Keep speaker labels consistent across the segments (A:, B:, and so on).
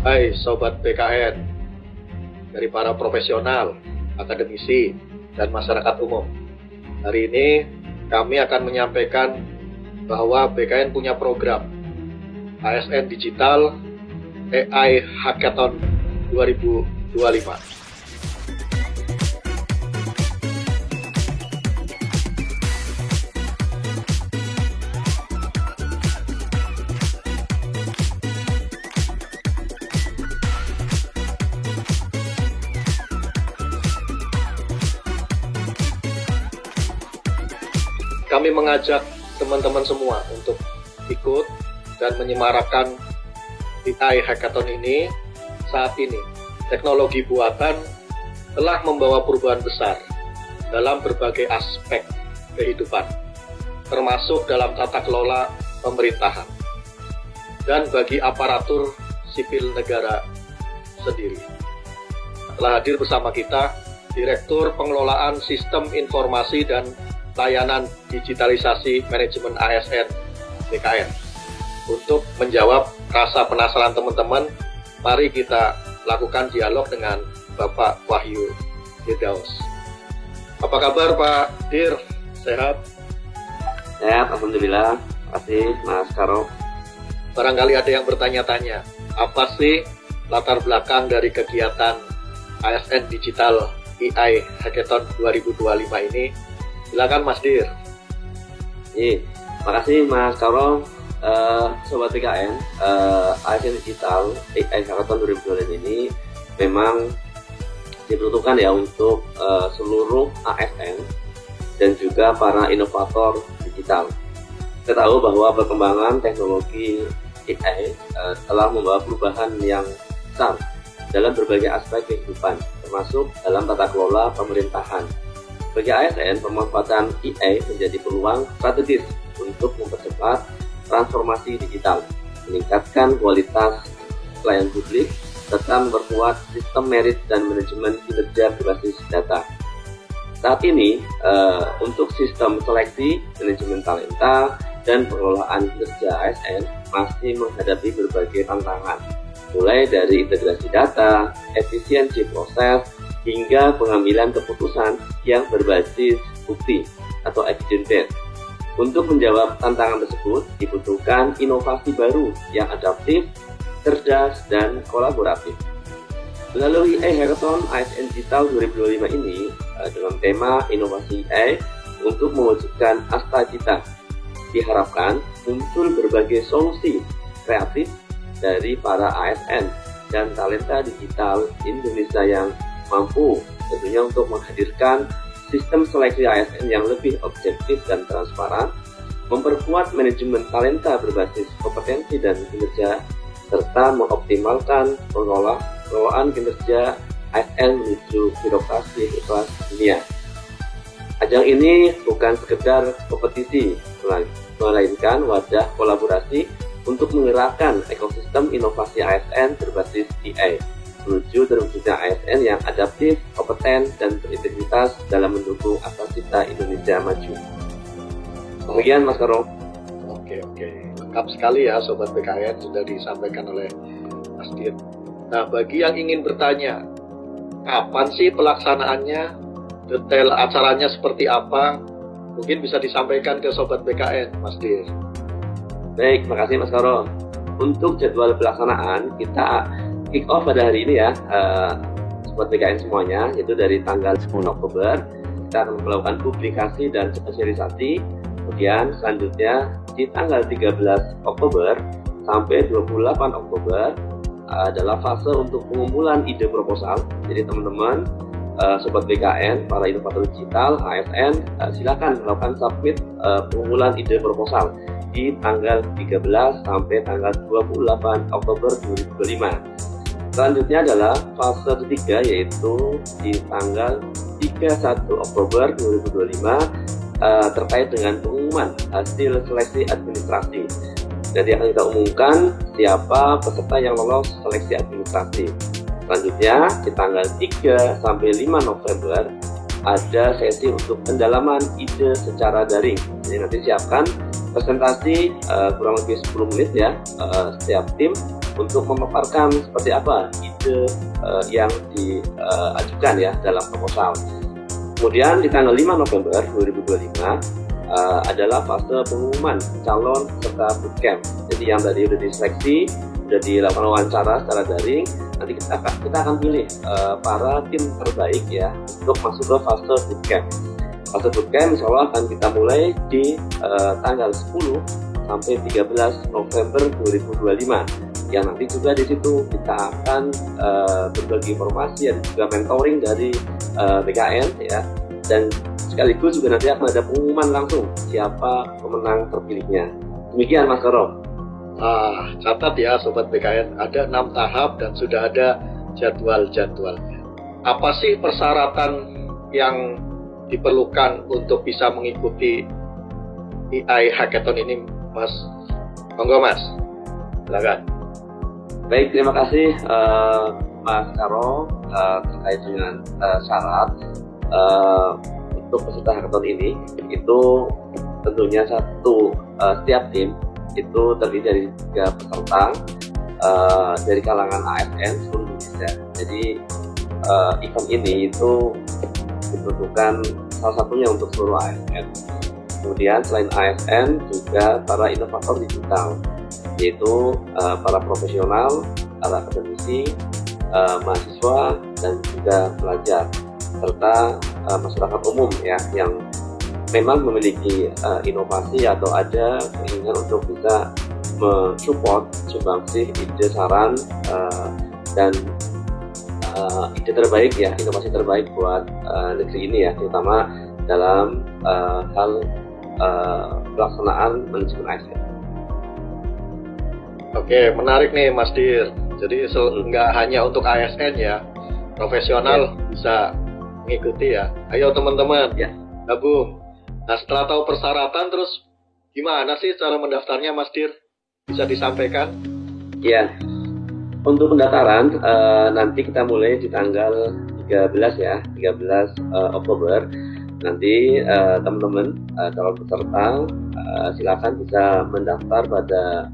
A: Hai Sobat BKN, dari para profesional, akademisi, dan masyarakat umum. Hari ini kami akan menyampaikan bahwa BKN punya program ASN Digital AI Hackathon 2025. Kami mengajak teman-teman semua untuk ikut dan menyemarakan AI Hackathon ini. Saat ini, teknologi buatan telah membawa perubahan besar dalam berbagai aspek kehidupan, termasuk dalam tata kelola pemerintahan dan bagi aparatur sipil negara sendiri. Telah hadir bersama kita Direktur Pengelolaan Sistem Informasi dan Layanan Digitalisasi Manajemen ASN BKN. Untuk menjawab rasa penasaran teman-teman, mari kita lakukan dialog dengan Bapak Wahyu Firdaus. Apa kabar Pak Dir? Sehat?
B: Sehat, alhamdulillah. Terima kasih Mas Karo.
A: Barangkali ada yang bertanya-tanya, apa sih latar belakang dari kegiatan ASN Digital AI Hackathon 2025 ini? Silakan Mas Dir.
B: Makasih Mas Karo. Sobat BKN, ASN Digital AI Hackathon 2025 ini memang diperuntukkan ya untuk seluruh ASN dan juga para inovator digital. Kita tahu bahwa perkembangan teknologi AI telah membawa perubahan yang besar dalam berbagai aspek kehidupan, termasuk dalam tata kelola pemerintahan. Bagi ASN, pemanfaatan AI menjadi peluang strategis untuk mempercepat transformasi digital, meningkatkan kualitas pelayanan publik, serta memperkuat sistem merit dan manajemen kinerja berbasis data. Saat ini, untuk sistem seleksi, manajemen talenta, dan pengelolaan kinerja ASN masih menghadapi berbagai tantangan, mulai dari integrasi data, efisiensi proses, hingga pengambilan keputusan yang berbasis bukti atau evidence-based. Untuk menjawab tantangan tersebut, dibutuhkan inovasi baru yang adaptif, cerdas, dan kolaboratif. Melalui AI Hackathon ASN Digital 2025 ini, dengan tema inovasi AI untuk mewujudkan asta cita, diharapkan muncul berbagai solusi kreatif dari para ASN dan talenta digital Indonesia yang mampu tentunya untuk menghadirkan sistem seleksi ASN yang lebih objektif dan transparan, memperkuat manajemen talenta berbasis kompetensi dan kinerja, serta mengoptimalkan pengelolaan kinerja ASN menuju birokrasi kelas dunia. Ajang ini bukan sekedar kompetisi, melainkan wadah kolaborasi untuk menggerakkan ekosistem inovasi ASN berbasis AI menuju terwujudnya ASN yang adaptif, kompeten, dan berintegritas dalam mendukung asta cita Indonesia maju. Demikian Mas Karo.
A: Oke. Lengkap sekali ya Sobat BKN, sudah disampaikan oleh Mas Dir. Nah, bagi yang ingin bertanya, kapan sih pelaksanaannya, detail acaranya seperti apa, mungkin bisa disampaikan ke Sobat BKN, Mas Dir.
B: Baik, makasih Mas Karo. Untuk jadwal pelaksanaan, kita kick off pada hari ini ya, Sobat BKN semuanya, yaitu dari tanggal 10 Oktober kita akan melakukan publikasi dan sosialisasi. Kemudian selanjutnya di tanggal 13 Oktober sampai 28 Oktober adalah fase untuk pengumpulan ide proposal. Jadi teman-teman Sobat BKN, para inovator digital, ASN, silakan melakukan submit pengumpulan ide proposal di tanggal 13 sampai tanggal 28 Oktober 2025. Selanjutnya adalah fase ketiga, yaitu di tanggal 31 Oktober 2025 terkait dengan pengumuman hasil seleksi administrasi. Jadi akan kita umumkan siapa peserta yang lolos seleksi administrasi. Selanjutnya di tanggal 3 sampai 5 November ada sesi untuk pendalaman ide secara daring. Jadi nanti siapkan presentasi kurang lebih 10 menit ya, setiap tim untuk memaparkan seperti apa ide yang diajukan ya dalam proposal. Kemudian di tanggal 5 November 2025 adalah fase pengumuman calon peserta bootcamp. Jadi yang tadi sudah diseleksi, sudah dilakukan wawancara secara daring, nanti kita akan pilih para tim terbaik ya untuk masuk ke fase bootcamp. Fase bootcamp insya Allah akan kita mulai di tanggal 10 sampai 13 November 2025. Yang nanti juga di situ kita akan berbagi informasi dan juga mentoring dari BKN ya, dan sekaligus juga nanti akan ada pengumuman langsung siapa pemenang terpilihnya. Demikian Mas Koro.
A: Catat ya Sobat BKN, ada 6 tahap dan sudah ada jadwal-jadwalnya. Apa sih persyaratan yang diperlukan untuk bisa mengikuti AI Hackathon ini, Mas? Monggo Mas, silakan.
B: Baik, terima kasih Mas Karo terkait dengan syarat untuk peserta hackathon ini. Itu tentunya setiap tim itu terdiri dari 3 peserta dari kalangan ASN seluruh Indonesia. Jadi event ini itu diperuntukkan salah satunya untuk seluruh ASN. Kemudian selain ASN juga para inovator digital, yaitu para profesional, para akademisi, mahasiswa dan juga pelajar, serta masyarakat umum ya yang memang memiliki inovasi atau ada keinginan untuk bisa mensupport sumbangsih ide, saran dan ide terbaik ya, inovasi terbaik buat negeri ini ya, terutama dalam hal pelaksanaan manajemen ASN.
A: Oke, menarik nih Mas Dir. Jadi nggak hanya untuk ASN ya, profesional bisa mengikuti ya. Ayo teman-teman, gabung. Nah setelah tahu persyaratan, terus gimana sih cara mendaftarnya Mas Dir? Bisa disampaikan?
B: Ya, untuk pendaftaran nanti kita mulai di tanggal 13 ya, 13 Oktober. Nanti teman-teman calon peserta silakan bisa mendaftar pada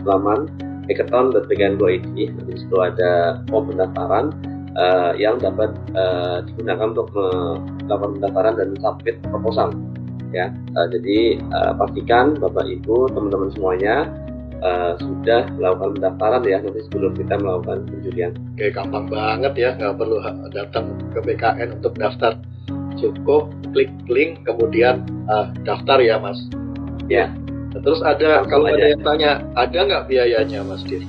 B: laman hackathon.bkn.id. Nanti di situ ada form pendaftaran yang dapat digunakan untuk melakukan pendaftaran dan submit proposal. Ya, jadi pastikan Bapak Ibu teman-teman semuanya sudah melakukan pendaftaran ya nanti sebelum kita melakukan penjurian.
A: Oke, gampang banget ya, nggak perlu datang ke BKN untuk daftar. Cukup klik link kemudian daftar ya Mas.
B: Ya.
A: Terus kalau ada yang tanya, ada nggak biayanya Mas Dir?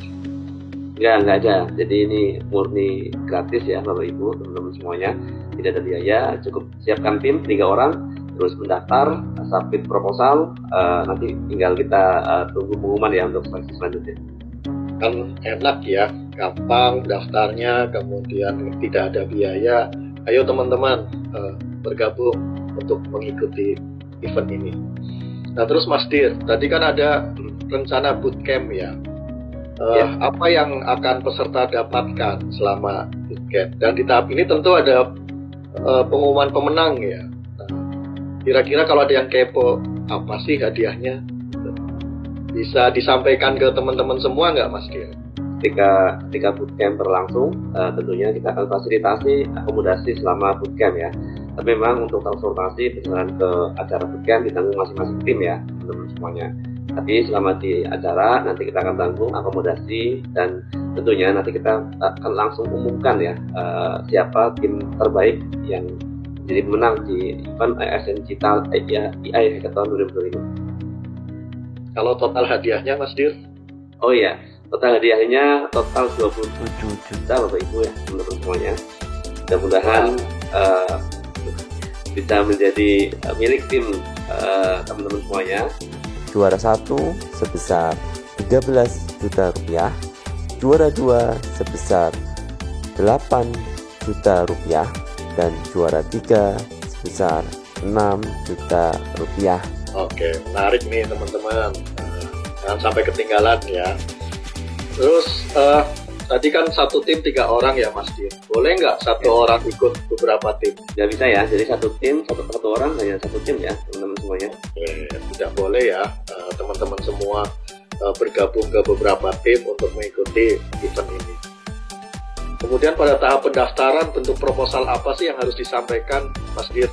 B: Nggak ada. Jadi ini murni gratis ya Bapak Ibu teman-teman semuanya. Tidak ada biaya. Cukup siapkan tim 3 orang, terus mendaftar, submit proposal. Nanti tinggal kita tunggu pengumuman ya untuk seleksi selanjutnya.
A: Kan enak ya, gampang daftarnya, kemudian tidak ada biaya. Ayo teman-teman bergabung untuk mengikuti event ini. Nah terus Mas Dir, tadi kan ada rencana bootcamp ya. Apa yang akan peserta dapatkan selama bootcamp? Dan di tahap ini tentu ada pengumuman pemenang ya. Nah, kira-kira kalau ada yang kepo, apa sih hadiahnya? Bisa disampaikan ke teman-teman semua nggak Mas Dir?
B: Ketika bootcamp berlangsung, tentunya kita akan fasilitasi akomodasi selama bootcamp ya. Tapi memang untuk transportasi perjalanan ke acara bootcamp ditanggung masing-masing tim ya, teman-teman semuanya. Tapi selama di acara nanti kita akan tanggung akomodasi dan tentunya nanti kita akan langsung umumkan ya siapa tim terbaik yang jadi pemenang di event ASN Digital AI Hackathon 2025.
A: Kalau total hadiahnya Mas Dir?
B: Oh iya. Total hadiahnya total 27 juta Bapak Ibu ya teman-teman semuanya. Mudah-mudahan bisa menjadi milik tim teman-teman semuanya.
C: Juara 1 sebesar 13 juta rupiah, juara 2 sebesar 8 juta rupiah, dan juara 3 sebesar 6 juta rupiah.
A: Oke, menarik nih teman-teman. Jangan sampai ketinggalan ya. Terus tadi kan satu tim 3 orang ya Mas Dir. Boleh nggak satu orang ikut beberapa tim?
B: Nggak bisa ya. Jadi satu tim satu orang hanya satu tim ya teman-teman semuanya.
A: Tidak boleh ya teman-teman semua. bergabung ke beberapa tim untuk mengikuti event ini. Kemudian pada tahap pendaftaran, bentuk proposal apa sih yang harus disampaikan, Mas Dir?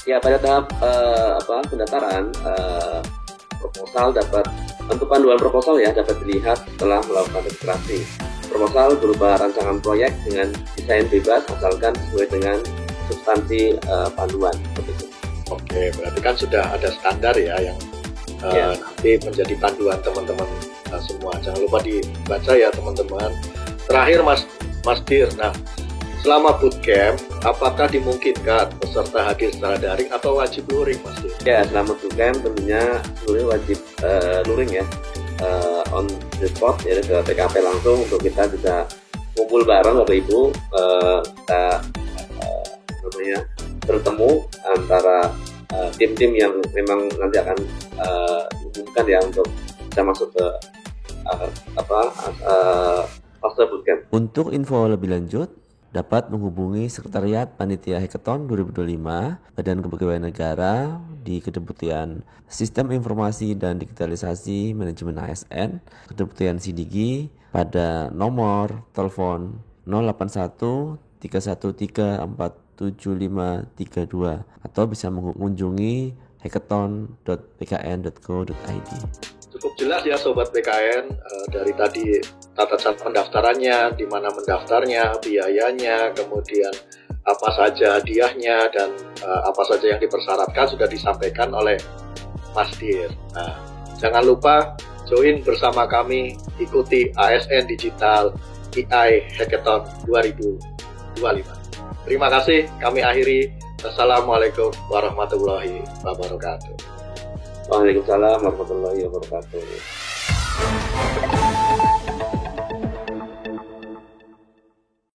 B: Ya, pada tahap pendaftaran, proposal untuk panduan proposal ya dapat dilihat setelah melakukan registrasi. Proposal berupa rancangan proyek dengan desain bebas asalkan sesuai dengan substansi panduan.
A: Oke, berarti kan sudah ada standar ya yang nanti menjadi panduan teman-teman semua. Jangan lupa dibaca ya teman-teman. Terakhir Mas Dir, nah selama bootcamp, apakah dimungkinkan peserta hadir secara daring atau wajib luring, Mas Dir?
B: Ya, selama bootcamp tentunya seluruhnya wajib luring ya, on the spot ya ke TKP langsung untuk kita bisa kumpul bareng Bapak Ibu, kita bertemu antara tim-tim yang memang nanti akan diumumkan ya untuk bisa masuk ke fase bootcamp.
C: Untuk info lebih lanjut, dapat menghubungi Sekretariat Panitia Hackathon 2025 Badan Kepegawaian Negara di Kedeputian Sistem Informasi dan Digitalisasi Manajemen ASN, Kedeputian Sidigi pada nomor telepon 081 313 47532 atau bisa mengunjungi hackathon.bkn.go.id.
A: Cukup jelas ya Sobat BKN, dari tadi tata cara pendaftarannya, di mana mendaftarnya, biayanya, kemudian apa saja hadiahnya, dan apa saja yang dipersyaratkan sudah disampaikan oleh Mas Dir. Nah, jangan lupa join bersama kami, ikuti ASN Digital AI Hackathon 2025. Terima kasih, kami akhiri. Assalamualaikum warahmatullahi wabarakatuh.
B: Waalaikumsalam warahmatullahi wabarakatuh.